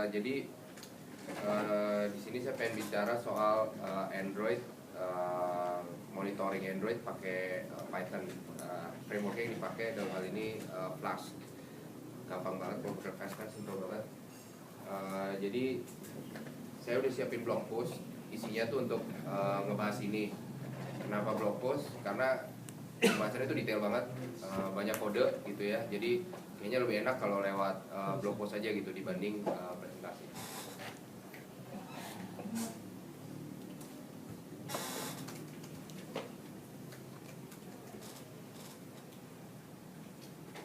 Jadi di sini saya pengen bicara soal Android, monitoring Android pakai Python. Frameworknya yang dipakai dalam hal ini Flask. Gampang banget kalau pakai Flask kan, simple banget. Jadi saya udah siapin blog post, isinya tuh untuk ngebahas ini. Kenapa blog post? Karena pembahasannya itu detail banget, banyak kode gitu ya. Jadi kayaknya lebih enak kalau lewat blog post aja gitu dibanding presentasi.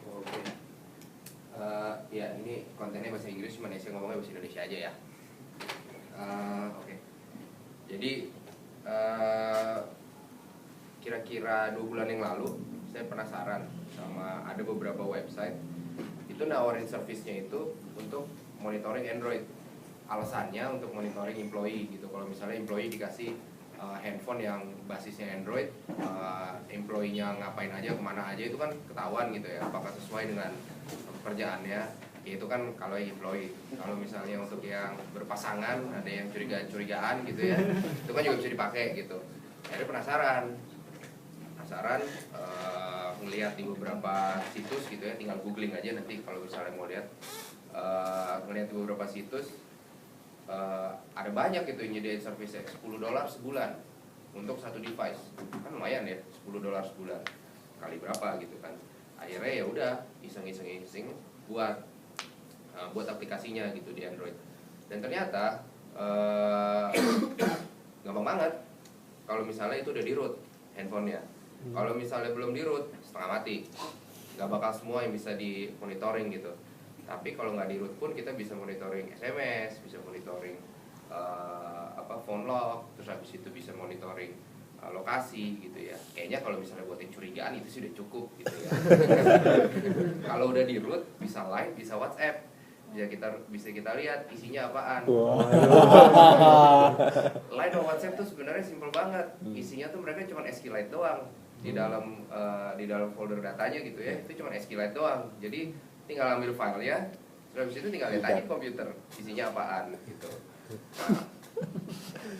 Oke. Ya ini kontennya bahasa Inggris, cuma saya ngomongnya bahasa Indonesia aja ya. Oke. Jadi kira-kira 2 bulan yang lalu saya penasaran sama ada beberapa website itu nawarin servisnya itu untuk monitoring Android. Alasannya untuk monitoring employee gitu. Kalau misalnya employee dikasih handphone yang basisnya Android, employee-nya ngapain aja, kemana aja itu kan ketahuan gitu ya, apakah sesuai dengan pekerjaannya. Ya itu kan kalau employee. Kalau misalnya untuk yang berpasangan, ada yang curigaan gitu ya, itu kan juga bisa dipakai gitu. Akhirnya penasaran ngelihat di beberapa situs gitu ya, tinggal googling aja nanti kalau misalnya mau lihat, ngelihat di beberapa situs, ada banyak gitu yang nyediain service $10 sebulan untuk satu device. Kan lumayan ya, $10 sebulan kali berapa gitu kan. Akhirnya ya udah iseng buat aplikasinya gitu di Android. Dan ternyata gampang banget kalau misalnya itu udah di root handphonenya. Kalau misalnya belum di root, setengah mati, nggak bakal semua yang bisa di monitoring gitu. Tapi kalau nggak di root pun kita bisa monitoring SMS, bisa monitoring phone log, terus habis itu bisa monitoring lokasi gitu ya. Kayaknya kalau misalnya buat yang curigaan itu sudah cukup gitu ya. Kalau udah di root bisa Line, bisa WhatsApp, bisa kita lihat isinya apaan. Line atau WhatsApp tuh sebenarnya simple banget. Isinya tuh mereka cuma SQLite doang di dalam folder datanya gitu ya. Itu cuma SQLite doang. Jadi tinggal ambil filenya, terus habis itu tinggal lihat aja di komputer isinya apaan gitu. Nah,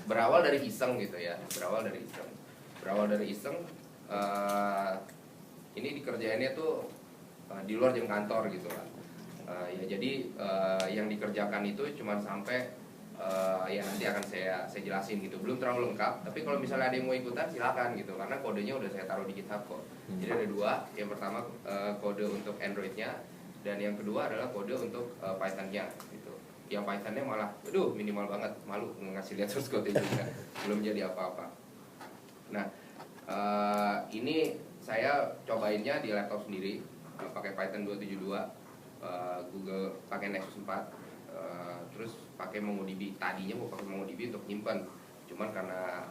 berawal dari iseng gitu ya, berawal dari iseng. Ini dikerjainnya tuh di luar jam kantor gitu kan. Ya jadi yang dikerjakan itu cuma sampai ya nanti akan saya jelasin gitu, belum terlalu lengkap. Tapi kalau misalnya ada yang mau ikutan silakan gitu, karena kodenya udah saya taruh di GitHub kok. Jadi ada 2, yang pertama kode untuk Android-nya, dan yang kedua adalah kode untuk Python-nya gitu. Yang Python-nya malah, aduh minimal banget, malu ngasih lihat source code juga, belum jadi apa-apa. Nah, ini saya cobainnya di laptop sendiri, pakai Python 272, Google pakai Nexus 4, terus pakai MongoDB. Tadinya mau pakai MongoDB untuk nyimpan, cuman karena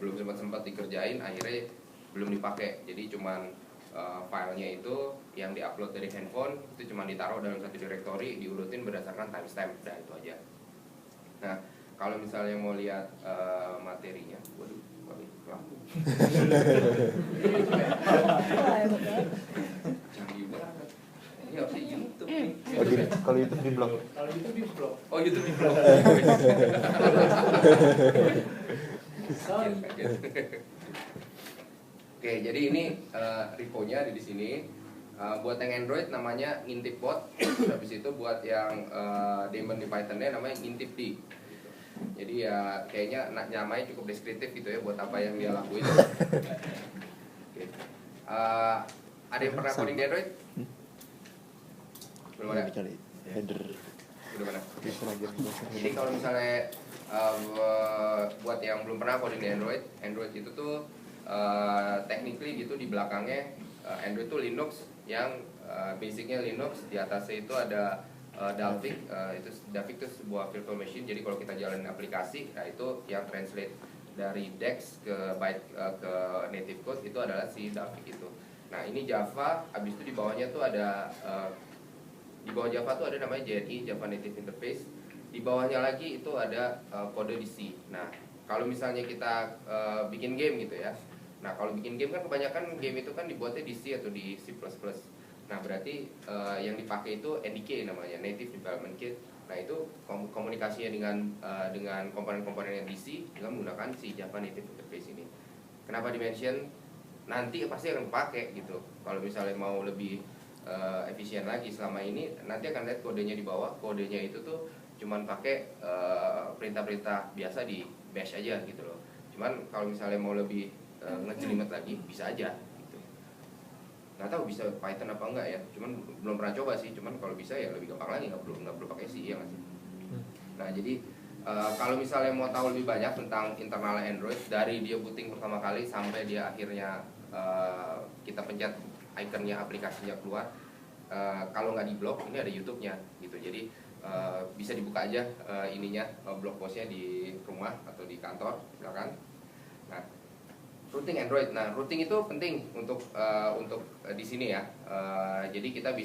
belum sempat dikerjain, akhirnya belum dipakai. Jadi cuman filenya itu yang diupload dari handphone itu cuma ditaruh dalam satu directory, diurutin berdasarkan timestamp, dan itu aja. Nah, kalau misalnya mau lihat materinya, waduh, lampu. Canggih banget. Ini harus di YouTube nih. Kalau YouTube di blog. Oh, YouTube di blog. Oke, jadi ini repo-nya ada di sini. Buat yang Android namanya ngintipbot. Habis itu buat yang daemon di Python-nya namanya ngintipd. Jadi ya kayaknya namanya cukup deskriptif gitu ya buat apa yang dia lakuin. Oke. Ada yang pernah coding di Android? Belum ada? Header. Belum ada. Jadi kalau misalnya buat yang belum pernah coding di Android itu tuh technically gitu di belakangnya Android tuh Linux yang basicnya Linux, di atasnya itu ada Dalvik. Dalvik itu sebuah virtual machine. Jadi kalau kita jalanin aplikasi, nah itu yang translate dari DEX ke byte ke native code itu adalah si Dalvik itu. Nah ini Java, habis itu di bawahnya tuh ada di bawah Java tuh ada namanya JNI, Java Native Interface. Di bawahnya lagi itu ada kode di C. Nah kalau misalnya kita bikin game gitu ya, nah kalau bikin game kan kebanyakan game itu kan dibuatnya di C atau di C++. Nah berarti yang dipakai itu NDK namanya, Native Development Kit. Nah itu komunikasinya dengan komponen-komponen NDC dengan menggunakan si Java Native Interface ini. Kenapa dimention? Nanti pasti akan pakai gitu. Kalau misalnya mau lebih efisien lagi, selama ini nanti akan lihat kodenya di bawah. Kodenya itu tuh cuman pakai perintah-perintah biasa di bash aja gitu loh. Cuman kalau misalnya mau lebih ngejelimet lagi bisa aja. Nggak tahu bisa Python apa enggak ya, cuman belum pernah coba sih. Cuman kalau bisa ya lebih gampang lagi, nggak perlu pakai C ya nggak sih. Nah jadi kalau misalnya mau tahu lebih banyak tentang internal Android dari dia booting pertama kali sampai dia akhirnya kita pencet ikonnya aplikasinya keluar, kalau nggak di blog ini ada YouTube-nya gitu. Jadi bisa dibuka aja ininya blog postnya di rumah atau di kantor silakan. Nah, routing Android. Nah, routing itu penting untuk di sini ya. Jadi kita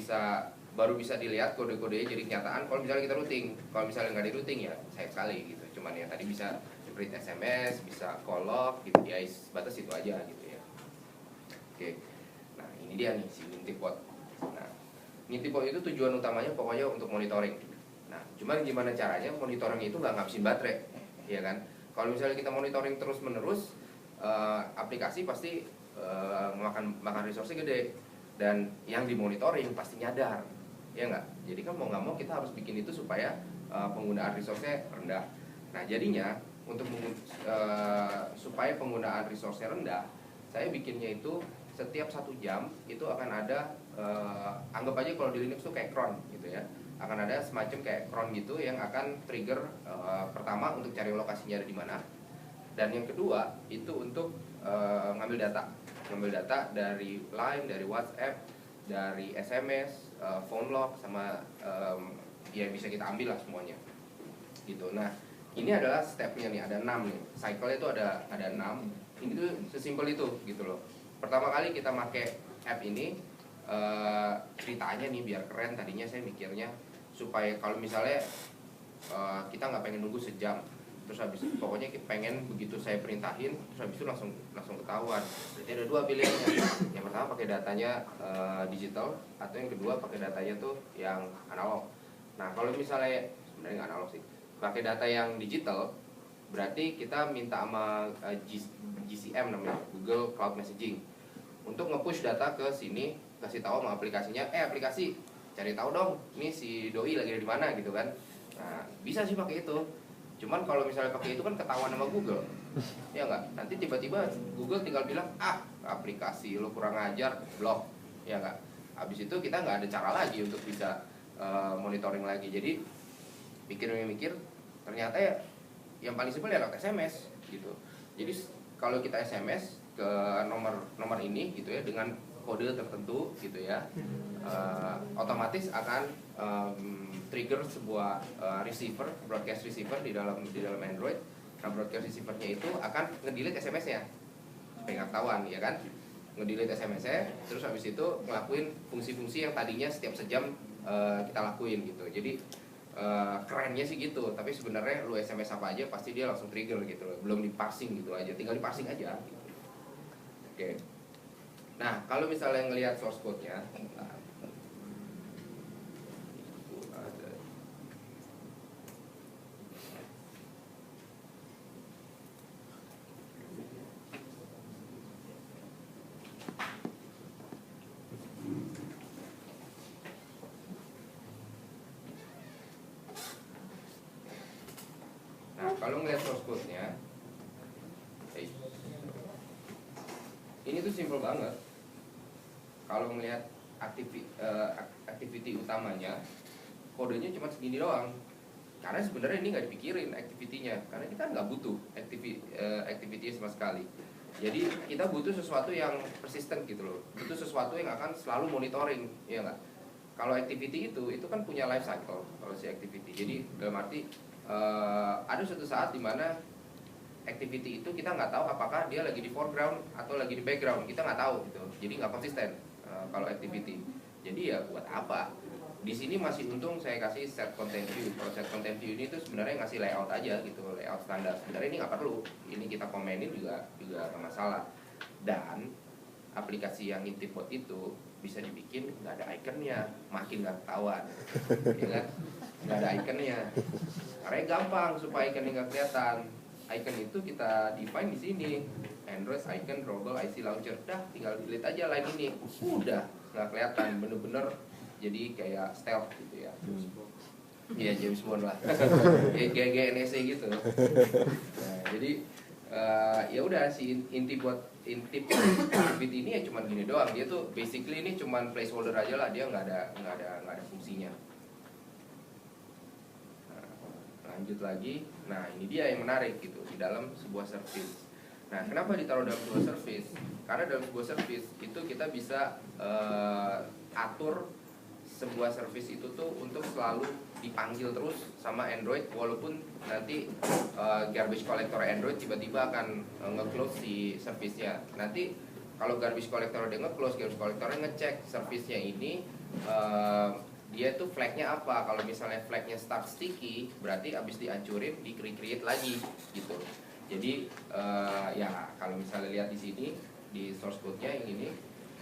baru bisa dilihat kode-kodenya jadi kenyataan kalau misalnya kita routing. Kalau misalnya nggak di routing ya sayang sekali gitu. Cuman ya tadi bisa print SMS, bisa call log gitu, ya batas itu aja gitu ya. Oke. Nah, ini dia nih si Mintipot. Nah, Mintipot itu tujuan utamanya pokoknya untuk monitoring. Nah, cuman gimana caranya monitoring itu nggak ngabisin baterai, ya kan? Kalau misalnya kita monitoring terus-menerus, aplikasi pasti makan resource gede, dan yang dimonitoring pasti nyadar, ya nggak? Jadi kan mau nggak mau kita harus bikin itu supaya penggunaan resource rendah. Nah jadinya untuk supaya penggunaan resource rendah, saya bikinnya itu setiap 1 jam itu akan ada anggap aja kalau di Linux tuh kayak cron gitu ya, akan ada semacam kayak cron gitu yang akan trigger pertama untuk cari lokasinya ada di mana. Dan yang kedua itu untuk ngambil data dari Line, dari WhatsApp, dari SMS, phone log, sama ya bisa kita ambil lah semuanya gitu. Nah ini adalah stepnya nih, ada 6 nih, cycle itu ada 6. Ini tuh sesimpel itu gitu loh. Pertama kali kita pakai app ini, ceritanya nih biar keren, tadinya saya mikirnya supaya kalau misalnya kita nggak pengen nunggu sejam, terus habis pokoknya pengen begitu saya perintahin terus habis itu langsung ketahuan. Jadi ada 2 pilihannya. Yang pertama pakai datanya digital, atau yang kedua pakai datanya tuh yang analog. Nah kalau misalnya sebenarnya nggak analog sih, pakai data yang digital berarti kita minta sama GCM namanya, Google Cloud Messaging, untuk nge-push data ke sini, kasih tahu sama aplikasinya, aplikasi cari tahu dong ini si doi lagi ada di mana gitu kan. Nah bisa sih pakai itu. Cuman kalau misalnya pakai itu kan ketahuan sama Google, ya nggak? Nanti tiba-tiba Google tinggal bilang, aplikasi lo kurang ajar, blok, ya nggak? Habis itu kita nggak ada cara lagi untuk bisa monitoring lagi. Jadi mikir-mikir, ternyata ya yang paling simpel ya lewat SMS gitu. Jadi kalau kita SMS ke nomor ini gitu ya dengan kode tertentu gitu ya, otomatis akan trigger sebuah receiver, broadcast receiver di dalam Android. Nah broadcast receivernya itu akan ngedelete SMS-nya supaya nggak ketahuan, ya kan? Ngedelete SMS-nya, terus habis itu ngelakuin fungsi-fungsi yang tadinya setiap sejam kita lakuin gitu. Jadi kerennya sih gitu. Tapi sebenarnya lu SMS apa aja pasti dia langsung trigger gitu loh. Belum di parsing gitu aja, tinggal di parsing aja gitu. Oke. Nah kalau misalnya ngelihat source code-nya, kalau ngeliat source code-nya, ini tuh simple banget. Kalau ngeliat activity utamanya, kodenya cuma segini doang. Karena sebenarnya ini nggak dipikirin activity-nya, karena kita nggak butuh activity sama sekali. Jadi kita butuh sesuatu yang persistent gitu loh, butuh sesuatu yang akan selalu monitoring, ya nggak? Kalau activity itu kan punya life cycle kalau si activity. Jadi dalam arti ada suatu saat di mana activity itu kita nggak tahu apakah dia lagi di foreground atau lagi di background, kita nggak tahu gitu. Jadi nggak konsisten kalau activity. Jadi ya buat apa? Di sini masih untung saya kasih set content view. Kalau set content view ini tuh sebenarnya ngasih layout aja gitu, layout standar. Sebenarnya ini nggak perlu. Ini kita komenin juga nggak masalah. Dan aplikasi yang Mintipot itu bisa dibikin nggak ada ikonnya, makin nggak ketahuan, ya kan? nggak ada ikonnya. Karena gampang supaya ikonnya nggak kelihatan. Icon itu kita define di sini. Android icon, drawable, IC launcher, dah tinggal delete aja line ini, udah nggak kelihatan, bener-bener jadi kayak stealth gitu ya. Iya James Bond lah, kayak NSA gitu. Nah, jadi ya udah si inti Qubit ini ya cuman gini doang. Dia tuh basically ini cuman placeholder aja lah, dia nggak ada fungsinya. Lanjut lagi, nah ini dia yang menarik gitu di dalam sebuah service. Nah, kenapa ditaruh dalam sebuah service? Karena dalam sebuah service itu kita bisa atur sebuah service itu tuh untuk selalu dipanggil terus sama Android, walaupun nanti garbage collector Android tiba-tiba akan nge-close si service-nya. Nanti kalau garbage collector dia nge-close, garbage collector ngecek service-nya ini dia tuh flagnya apa. Kalau misalnya flagnya start sticky, berarti abis dihancurin di create lagi gitu. Jadi ya kalau misalnya lihat di sini di source code-nya yang ini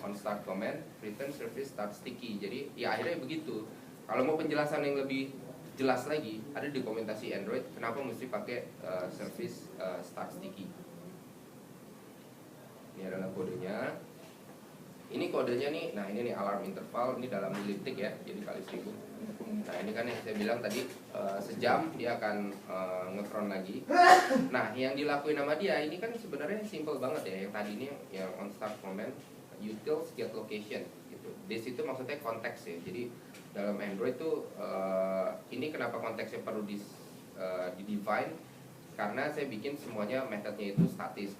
on start command return service start sticky. Jadi ya akhirnya begitu. Kalau mau penjelasan yang lebih jelas lagi ada di dokumentasi Android kenapa mesti pakai service start sticky. Ini adalah kodenya. Ini kodenya nih, nah ini nih alarm interval, ini dalam militik ya, jadi kali 1000. Nah ini kan yang saya bilang tadi sejam dia akan nge-cron lagi. Nah yang dilakuin sama dia ini kan sebenarnya simple banget ya. Yang tadi ini yang on start command utils get location gitu. This itu maksudnya konteks ya. Jadi dalam Android tuh ini kenapa konteksnya perlu di define, karena saya bikin semuanya metodenya itu statik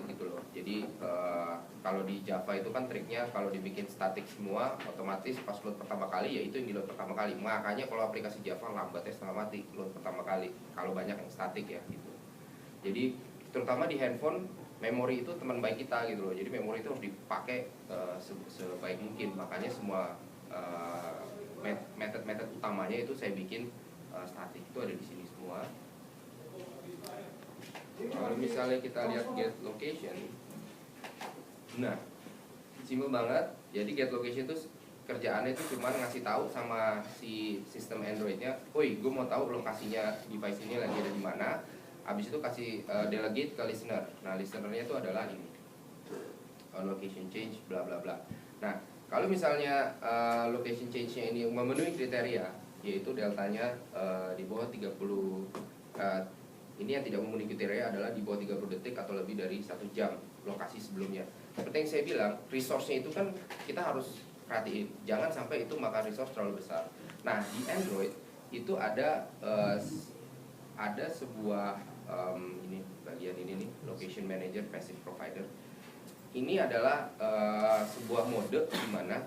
gitu loh. Jadi kalau di Java itu kan triknya kalau dibikin statik semua otomatis pas load pertama kali ya itu yang di load pertama kali. Makanya kalau aplikasi Java lambatnya setengah mati load pertama kali kalau banyak yang statik ya gitu. Jadi terutama di handphone memori itu teman baik kita gitu loh. Jadi memori itu harus dipakai sebaik mungkin. Makanya semua metode utamanya itu saya bikin statik, itu ada di sini semua. Kalau misalnya kita lihat get location, nah simpel banget. Jadi get location itu kerjaannya itu cuma ngasih tahu sama si sistem Androidnya, "Woi, gue mau tahu lokasinya device ini lagi ada di mana." Habis itu kasih delegate ke listener. Nah listenernya itu adalah ini location change bla bla bla. Nah kalau misalnya location change-nya ini memenuhi kriteria, yaitu deltanya di bawah 30 ini yang tidak memenuhi kriteria adalah di bawah 30 detik atau lebih dari 1 jam lokasi sebelumnya. Seperti yang saya bilang, resource-nya itu kan kita harus perhatiin, jangan sampai itu makan resource terlalu besar. Nah di Android itu ada sebuah ini bagian ini nih, location manager passive provider. Ini adalah sebuah mode di mana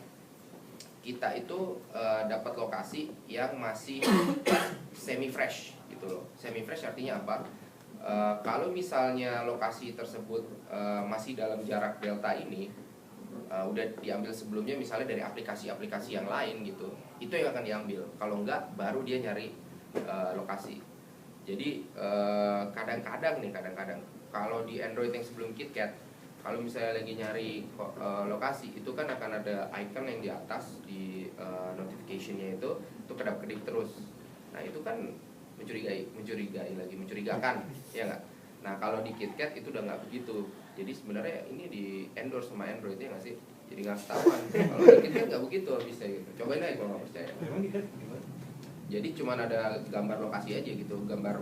kita itu dapat lokasi yang masih semi fresh gitu loh. Semi fresh artinya apa? Kalau misalnya lokasi tersebut masih dalam jarak delta ini udah diambil sebelumnya, misalnya dari aplikasi-aplikasi yang lain gitu, itu yang akan diambil. Kalau enggak, baru dia nyari lokasi. Jadi kadang-kadang kalau di Android yang sebelum KitKat, kalau misalnya lagi nyari lokasi, itu kan akan ada icon yang di atas di notification-nya itu kedap-kedip terus. Nah itu kan mencurigakan, ya nggak? Nah kalau di KitKat itu udah nggak begitu. Jadi sebenarnya ini di endorse sama Android ya nggak sih? Jadi nggak ketahuan. Kalau di KitKat nggak begitu bisa gitu. Cobain aja kalau nggak percaya. Jadi cuma ada gambar lokasi aja gitu, gambar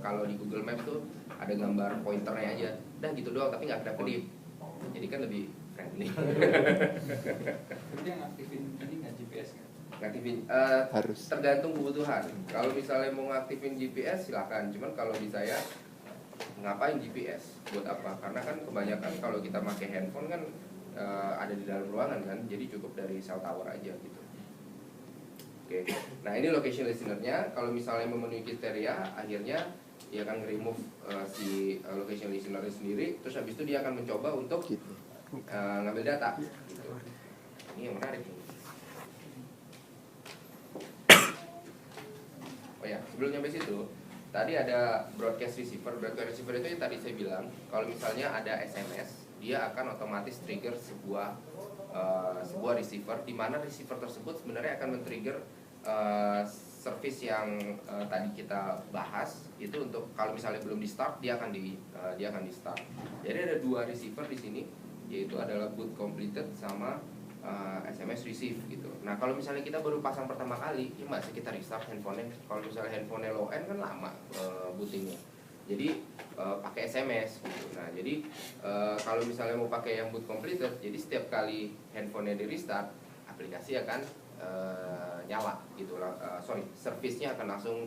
kalau di Google Maps tuh ada gambar pointernya aja, udah gitu doang, tapi nggak kedap-kedip. Jadi kan lebih friendly. Berarti yang aktifin ini nggak GPS kan? Ngaktifin Harus. tergantung kebutuhan. Kalau misalnya mau ngaktifin GPS silakan, cuman kalau di saya ngapain GPS? Buat apa? Karena kan kebanyakan kalau kita pakai handphone kan ada di dalam ruangan kan, jadi cukup dari cell tower aja gitu. Oke. Nah ini location listener-nya. Kalau misalnya memenuhi kriteria, akhirnya dia akan remove si location listener sendiri. Terus habis itu dia akan mencoba untuk Gitu. ngambil data. Gitu. Ini yang menarik. Oh ya, sebelum nyampe situ, tadi ada broadcast receiver. Broadcast receiver itu yang tadi saya bilang, kalau misalnya ada SMS, dia akan otomatis trigger sebuah receiver, di mana receiver tersebut sebenarnya akan men-trigger service yang tadi kita bahas itu untuk kalau misalnya belum di start dia akan di start. Jadi ada dua receiver di sini, yaitu adalah boot completed sama SMS receive gitu. Nah kalau misalnya kita baru pasang pertama kali, ya masih kita restart handphonenya. Kalau misalnya handphonenya low end kan lama bootingnya. Jadi pakai SMS gitu. Nah jadi kalau misalnya mau pakai yang boot completed, jadi setiap kali handphonenya di restart, aplikasi akan nyala gitu. Service-nya akan langsung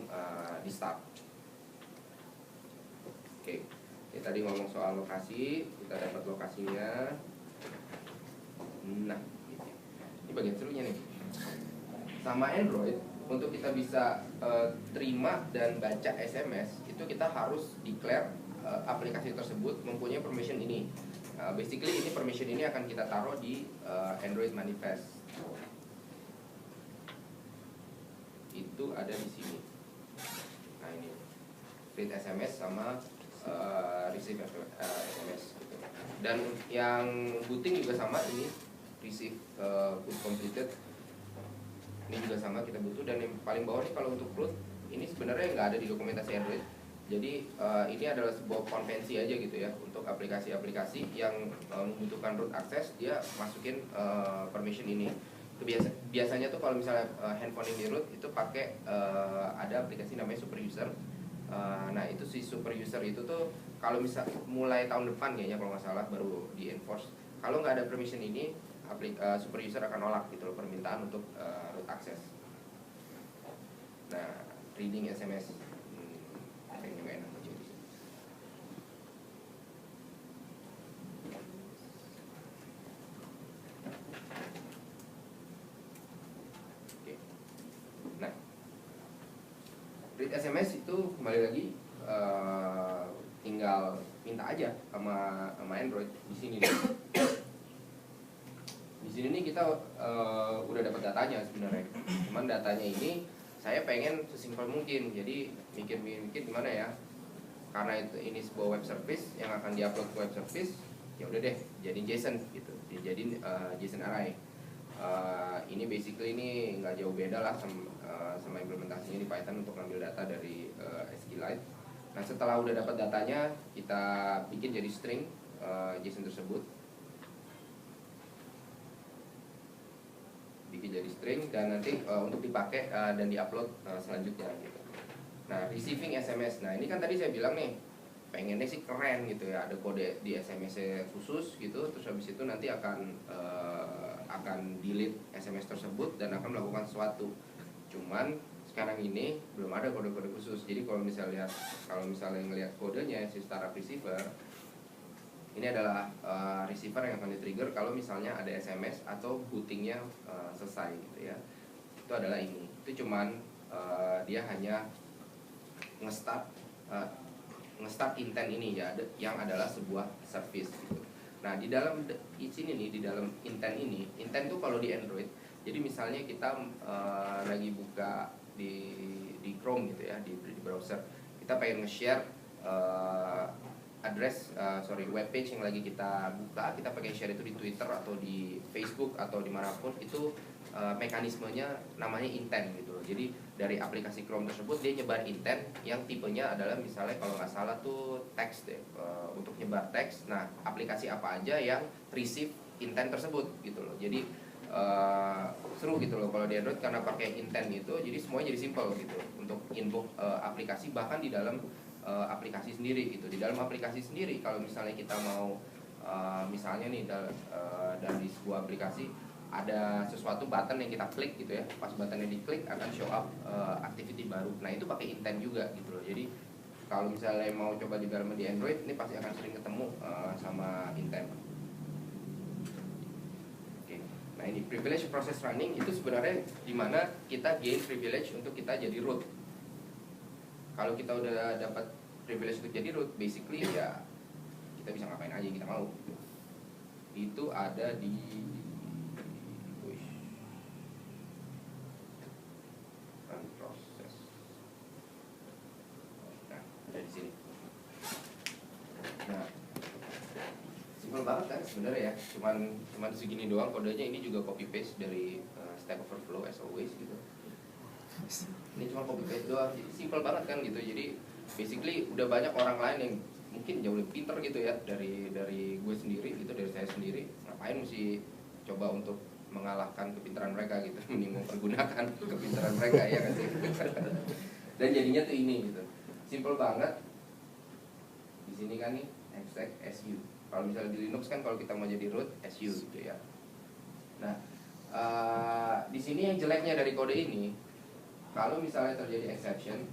di start. Oke. Ya, tadi ngomong soal lokasi, kita dapat lokasinya. Nah, ini bagian serunya nih. Sama Android, untuk kita bisa terima dan baca SMS, itu kita harus declare aplikasi tersebut mempunyai permission ini. Basically ini permission ini akan kita taruh di Android manifest. Itu ada di sini. Nah ini read SMS sama receive SMS gitu. Dan yang booting juga sama, ini receive boot completed. Ini juga sama kita butuh. Dan yang paling bawah nih kalau untuk root, ini sebenarnya nggak ada di dokumentasi Android. Jadi ini adalah sebuah konvensi aja gitu ya, untuk aplikasi-aplikasi yang membutuhkan root access, dia masukin permission ini. Itu biasanya tuh kalau misalnya handphone yang di root itu pakai ada aplikasi namanya super user. Nah itu si super user itu tuh kalau misal mulai tahun depan kayaknya kalau nggak salah baru di enforce. Kalau nggak ada permission ini, super user akan nolak gitu loh permintaan untuk root access. Nah reading SMS kayaknya nggak enak aja. Oke. Nah read SMS itu kembali lagi tinggal minta aja sama Android di sini nih. Di sini nih kita udah dapat datanya sebenarnya. Cuman datanya ini saya pengen sesimpel mungkin. Jadi mikir gimana ya? Karena ini sebuah web service yang akan diupload ke web service, ya udah deh jadiin JSON gitu. Dijadiin JSON array. Ini basically ini nggak jauh beda lah sama implementasinya di Python untuk ngambil data dari SQLite. Nah setelah udah dapat datanya, kita bikin jadi string JSON tersebut. Bikin jadi string dan nanti untuk dipakai dan diupload selanjutnya gitu. Nah receiving SMS, nah ini kan tadi saya bilang nih pengennya sih keren gitu ya, ada kode di SMS-nya khusus gitu, terus habis itu nanti akan delete SMS tersebut dan akan melakukan sesuatu. Cuman sekarang ini belum ada kode-kode khusus. Jadi kalau misalnya ngelihat kodenya si startup receiver, ini adalah receiver yang akan di-trigger kalau misalnya ada SMS atau bootingnya selesai gitu ya. Itu adalah ini. Itu cuman dia hanya nge-start intent ini ya, yang adalah sebuah service gitu. Nah di dalam sini nih, di dalam intent ini, intent tuh kalau di Android, jadi misalnya kita lagi buka di Chrome gitu ya, di browser, kita pengen nge-share web page yang lagi kita buka, kita pengen share itu di Twitter atau di Facebook atau dimanapun, itu mekanismenya namanya intent gitu. Jadi dari aplikasi Chrome tersebut dia nyebar intent yang tipenya adalah misalnya kalau nggak salah tuh teks deh, untuk nyebar teks. Nah aplikasi apa aja yang receive intent tersebut gitu loh. Jadi seru gitu loh kalau di Android karena pakai intent gitu, jadi semuanya jadi simple gitu untuk invoke aplikasi, bahkan di dalam aplikasi sendiri gitu. Di dalam aplikasi sendiri kalau misalnya kita mau misalnya nih dari sebuah aplikasi ada sesuatu button yang kita klik gitu ya, pas buttonnya diklik akan show up activity baru. Nah itu pakai intent juga gitu loh. Jadi kalau misalnya mau coba di dalam di Android ini pasti akan sering ketemu sama intent. Oke. Nah ini privilege process running itu sebenarnya dimana kita gain privilege untuk kita jadi root. Kalau kita udah dapat privilege untuk jadi root, basically ya kita bisa ngapain aja yang kita mau. Itu ada di run process. Nah, ada di sini. Nah, simpel banget kan sebenarnya ya. Cuman segini doang kodenya. Ini juga copy paste dari Stack Overflow as always gitu. Ini cuma copy paste doang, jadi simple banget kan gitu. Jadi basically udah banyak orang lain yang mungkin jauh lebih pinter gitu ya dari gue sendiri gitu, dari saya sendiri. Ngapain mesti coba untuk mengalahkan kepintaran mereka gitu, mending mempergunakan kepintaran mereka ya kan sih. Dan jadinya tuh ini gitu, simple banget. Di sini kan nih exec su. Kalau misalnya di Linux kan kalau kita mau jadi root su gitu ya. Nah, di sini yang jeleknya dari kode ini, kalau misalnya terjadi exception,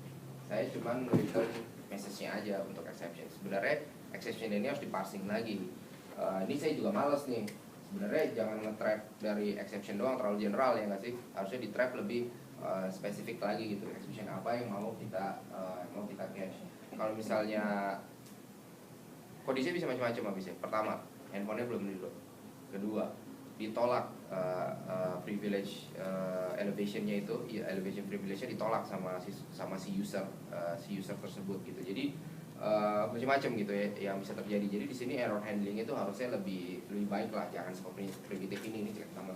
saya cuma return message-nya aja untuk exception. Sebenarnya exception ini harus diparsing lagi. Ini saya juga males nih. Sebenarnya jangan nge-trap dari exception doang, terlalu general ya nggak sih? Harusnya di-trap lebih spesifik lagi gitu. Exception apa yang mau kita catch. Kalau misalnya kondisinya bisa macam-macam habisnya. Pertama, handphonenya belum di-load. Kedua, ditolak privilege elevationnya itu, ya, elevation privilege-nya ditolak sama si user tersebut gitu. Jadi macam-macam gitu ya yang bisa terjadi. Jadi di sini error handling itu harusnya lebih baik lah, jangan seperti primitif ini sama.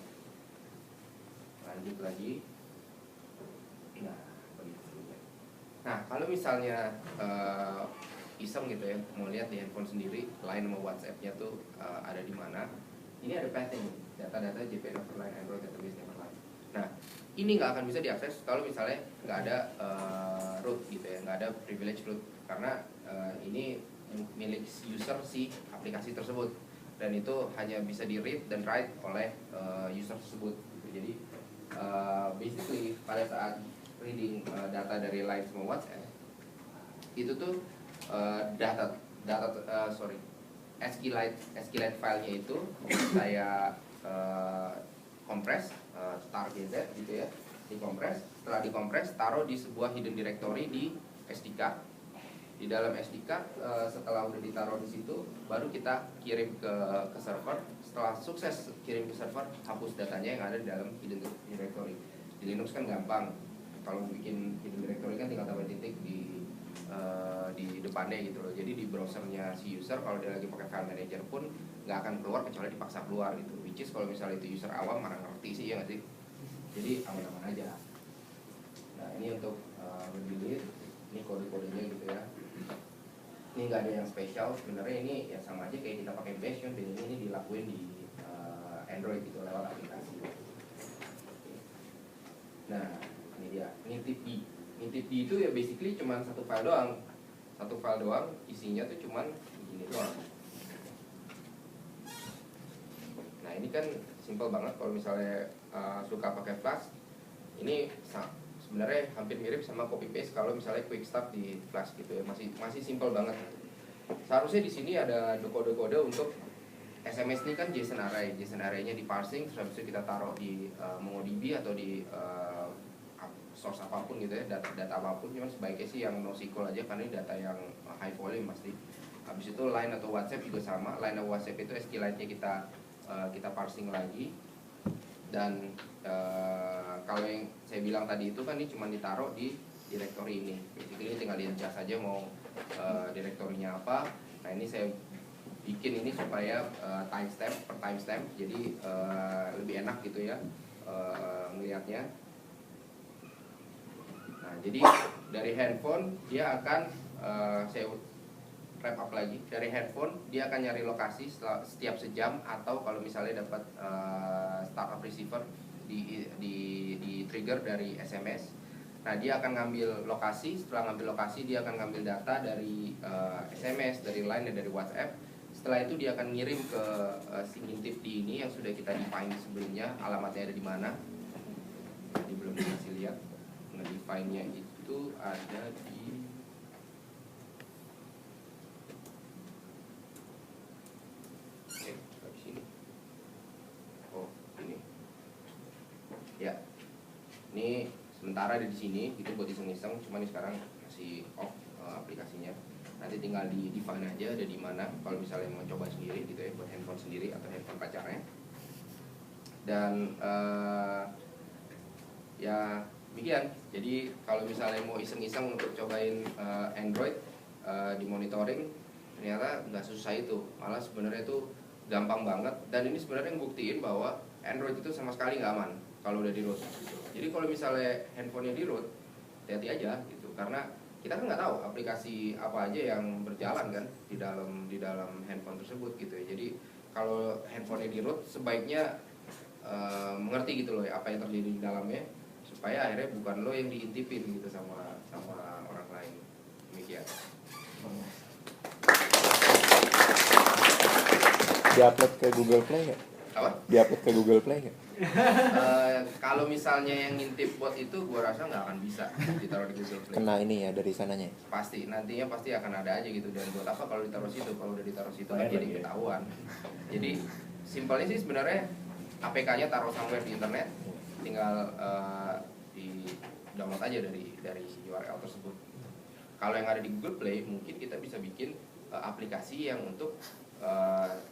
Lanjut lagi. Nah, kalau misalnya iseng gitu ya, mau lihat di handphone sendiri line sama WhatsApp-nya tuh ada di mana. Ini ada pathing, data-data JP Neverline Android database Neverline. Nah, ini nggak akan bisa diakses kalau misalnya nggak ada root gitu ya, nggak ada privilege root, karena ini milik user si aplikasi tersebut, dan itu hanya bisa di read dan write oleh user tersebut gitu. Jadi basically pada saat reading data dari Line sama WhatsApp itu tuh SQLite filenya itu saya kompres tar gz gitu ya, dikompres. Setelah dikompres, taruh di sebuah hidden directory di SD card. Di dalam SD card, setelah udah ditaruh di situ, baru kita kirim ke server. Setelah sukses kirim ke server, hapus datanya yang ada di dalam hidden directory. Di Linux kan gampang, kalau bikin hidden directory kan tinggal tambah titik di depannya gitu loh. Jadi di browsernya si user kalau dia lagi pakai file manager pun nggak akan keluar kecuali dipaksa keluar gitu. Which is kalau misalnya itu user awam mana ngerti sih ya nggak sih. Jadi aman-aman aja. Nah ini untuk rebuild, ini kode-kodenya gitu ya. Ini nggak ada yang spesial sebenarnya, ini ya sama aja kayak kita pakai Bash kan, bedanya ini dilakuin di Android gitu lewat aplikasi. Nah ini dia, ini tip D. Intip D itu ya basically cuma satu file doang, isinya tuh cuman begini doang. Nah ini kan simple banget kalau misalnya suka pakai Flash. Ini sebenarnya hampir mirip sama copy paste kalau misalnya quick start di Flash gitu ya, masih simple banget. Seharusnya di sini ada kode-kode untuk SMS ini kan JSON array-nya di parsing, terus habis itu kita taruh di MongoDB atau di source apapun gitu ya, data apapun, cuman sebaiknya sih yang NoSQL aja karena ini data yang high volume pasti. Habis itu Line atau WhatsApp juga sama. Line atau WhatsApp itu SQLite-nya kita parsing lagi. Dan kalau yang saya bilang tadi itu kan ini cuma ditaruh di directory ini. Basically ini tinggal di-adjust aja mau direktorinya apa. Nah ini saya bikin ini supaya timestamp per timestamp, jadi lebih enak gitu ya ngelihatnya. Nah, jadi dari handphone dia akan saya wrap up lagi. Dari handphone dia akan nyari lokasi setiap sejam, atau kalau misalnya dapat startup receiver di trigger dari SMS. Nah, dia akan ngambil lokasi. Setelah ngambil lokasi, dia akan ngambil data dari SMS, dari Line dan dari WhatsApp. Setelah itu dia akan ngirim ke si ngintip D ini yang sudah kita define sebelumnya, alamatnya ada di mana. Jadi belum dikasih lihat. Define-nya itu ada di sini. Oh, ini. Ya. Ini sementara ada di sini, itu buat iseng-iseng, cuman ini sekarang masih off aplikasinya. Nanti tinggal di define aja ada di mana kalau misalnya mau coba sendiri gitu ya, buat handphone sendiri atau handphone pacarnya. Dan ya demikian. Jadi kalau misalnya mau iseng-iseng untuk cobain Android di monitoring, ternyata nggak susah itu, malah sebenarnya itu gampang banget. Dan ini sebenarnya ngebuktiin bahwa Android itu sama sekali nggak aman. kalau udah di root gitu. Jadi kalau misalnya handphonenya di root, hati-hati aja gitu, karena kita kan nggak tahu aplikasi apa aja yang berjalan kan di dalam handphone tersebut gitu ya. Jadi kalau handphonenya di root sebaiknya mengerti gitu loh apa yang terjadi di dalamnya, supaya akhirnya bukan lo yang diintipin gitu sama orang lain. Demikian. Diupload ke Google Play nggak? Apa? Diupload ke Google Play nggak? Kalau misalnya yang ngintip bot itu gua rasa nggak akan bisa ditaruh di Google Play. Kena ini ya dari sananya. Pasti nantinya pasti akan ada aja gitu, dan buat apa kalau ditaruh situ, kalau udah ditaruh situ kan jadi ketahuan. Jadi simpelnya sih sebenarnya APK-nya taruh somewhere di internet, tinggal di download aja dari URL tersebut. Kalau yang ada di Google Play mungkin kita bisa bikin aplikasi yang untuk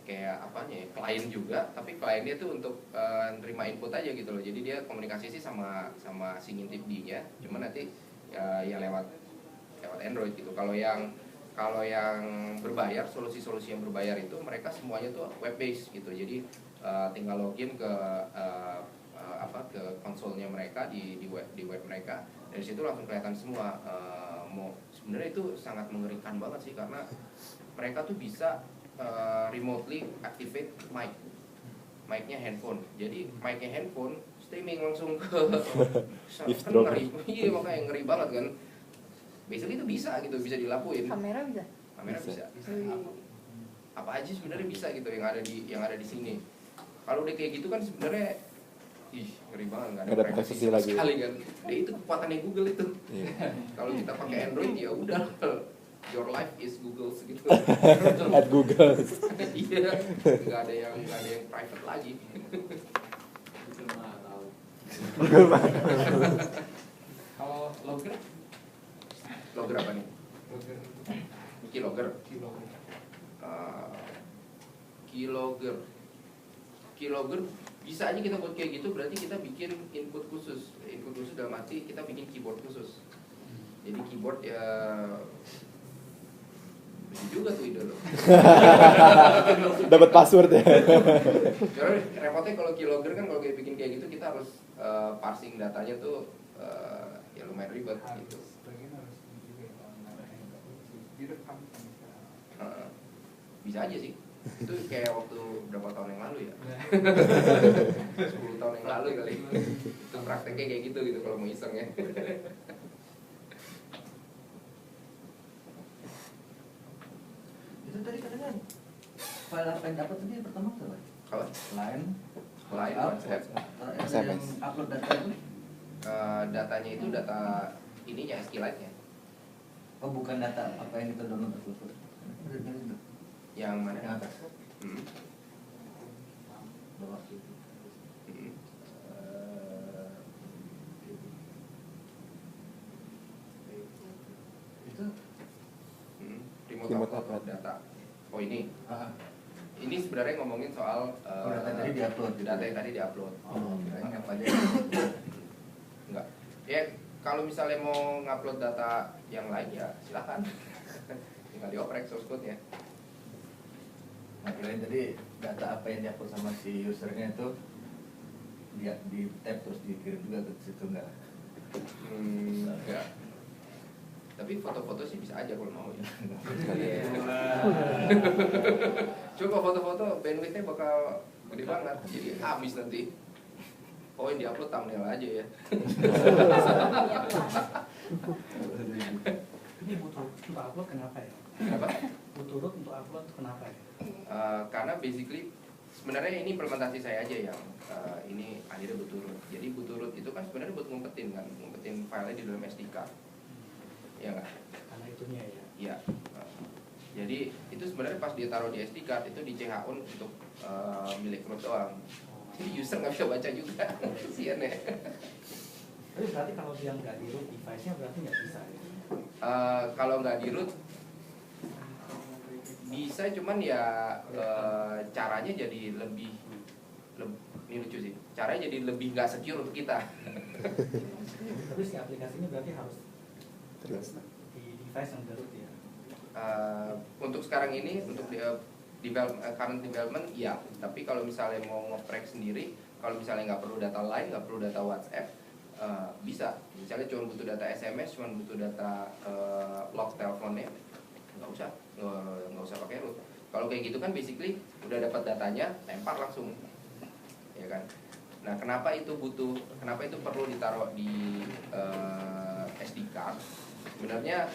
kayak apanya ya, klien juga, tapi kliennya tuh untuk nerima input aja gitu loh. Jadi dia komunikasi sih sama si ngintip D-nya, cuma nanti ya lewat Android gitu. Kalau yang berbayar, solusi yang berbayar itu mereka semuanya tuh web based gitu. Jadi tinggal login ke ke konsolnya mereka di web mereka. Dari situ langsung kelihatan semua. Sebenarnya itu sangat mengerikan banget sih, karena mereka tuh bisa remotely activate mic-nya handphone. Jadi mic-nya handphone streaming langsung ke kan ngeri. Iya, makanya ngeri banget kan. Basically itu bisa gitu, bisa dilakuin. Kamera bisa? Kamera bisa. Apa aja sebenarnya bisa gitu yang ada di sini. Kalau udah kayak gitu kan sebenarnya ngeri banget, nggak ada privacy lagi sekali kan. Nah, itu kekuatannya Google itu. Kalau kita pakai Android ya udah, your life is Google segitu. At Google. Iya, nggak ada yang private lagi. Google mah tahu. Google mah. Kalau logger? Logger apa nih? Logger. Keylogger. Keylogger bisa aja kita buat kayak gitu, berarti kita bikin input khusus dalam arti kita bikin keyboard khusus. Jadi keyboard ya lucu juga tuh ide lo. Dapat password ya. Karena repotnya kalau keylogger kan, kalau kayak bikin kayak gitu kita harus parsing datanya tuh ya lumayan ribet gitu. Bagian harus juga ya, kalau nggak ada yang direkam kan. Bisa aja sih. Itu kayak waktu berapa tahun yang lalu ya, 10 tahun yang lalu kali. Itu prakteknya kayak gitu kalau mau iseng ya. Itu tadi katanya file apa yang dapat tadi pertama apa? Apa? Line, WhatsApp. Yang SMS. upload data itu? Datanya itu data ininya, SQLite-nya. Oh, bukan data apa yang kita download upload. Yang mana? Yang atas. Bawah itu. Itu Remote upload data. Oh ini. Ini sebenarnya ngomongin soal data yang tadi diupload. Data yang tadi diupload. Kirain apa aja. Enggak. Ya kalau misalnya mau ngupload data yang lain ya silakan. Tinggal dioprek source code-nya. Nah, kirain tadi data apa yang diupload sama si usernya itu dia di tab terus dikirim juga ke situ enggak? Enggak. Tapi foto-foto sih bisa aja kalau mau ya. Coba foto-foto bandwidth-nya bakal gede banget, jadi habis nanti. Oh yang diupload thumbnail aja ya. Ini butuh untuk upload kenapa ya? Kenapa? Butuh root untuk upload kenapa ya? Karena basically sebenarnya ini implementasi saya aja yang ini akhirnya butuh root. Jadi butuh root itu kan sebenarnya buat ngumpetin filenya di dalam SD card. Ya nggak? Karena itunya ya. Iya. Jadi itu sebenarnya pas dia taruh di SD card itu di CH untuk milik root doang. Jadi user nggak bisa baca juga. Kasian ya. Tapi berarti kalau dia nggak di root device-nya berarti nggak bisa ya? Kalau nggak di root bisa, cuman ya caranya jadi lebih ini lucu sih. Caranya jadi lebih nggak secure untuk kita. Tapi si aplikasinya berarti harus Terus. di device yang di root ya? Untuk sekarang ini untuk current development ya, tapi kalau misalnya mau ngoprek sendiri, kalau misalnya nggak perlu data line, nggak perlu data WhatsApp, bisa. Misalnya cuma butuh data SMS, cuma butuh data log teleponnya, nggak usah pakai root. Kalau kayak gitu kan basically udah dapat datanya, lempar langsung, ya kan. Nah, kenapa itu perlu ditaruh di SD card? Sebenarnya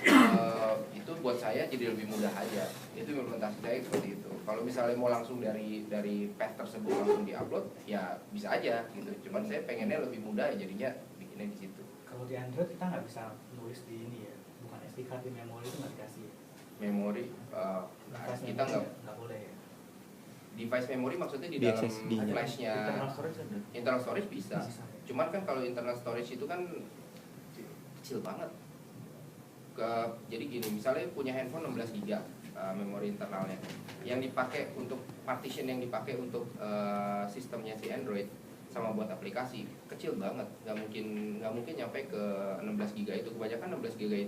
itu buat saya jadi lebih mudah aja. Itu implementasi saya seperti itu. Kalau misalnya mau langsung dari path tersebut langsung diupload, ya bisa aja gitu. Cuman saya pengennya lebih mudah, ya jadinya bikinnya di situ. Kalau di Android kita nggak bisa nulis di ini ya, bukan SD card di memori itu nggak dikasih ya? Memori kita nggak boleh ya? device memory maksudnya di Di dalam SSD-nya. flashnya. Internal storage ada. Internal storage bisa. Bisa. Cuman kan kalau internal storage itu kan kecil banget. Jadi gini, misalnya punya handphone 16 GB memori internalnya, yang dipakai untuk partition, yang dipakai untuk sistemnya si Android sama buat aplikasi kecil banget, nggak mungkin nyampe ke 16 GB itu. Kebanyakan 16 GB itu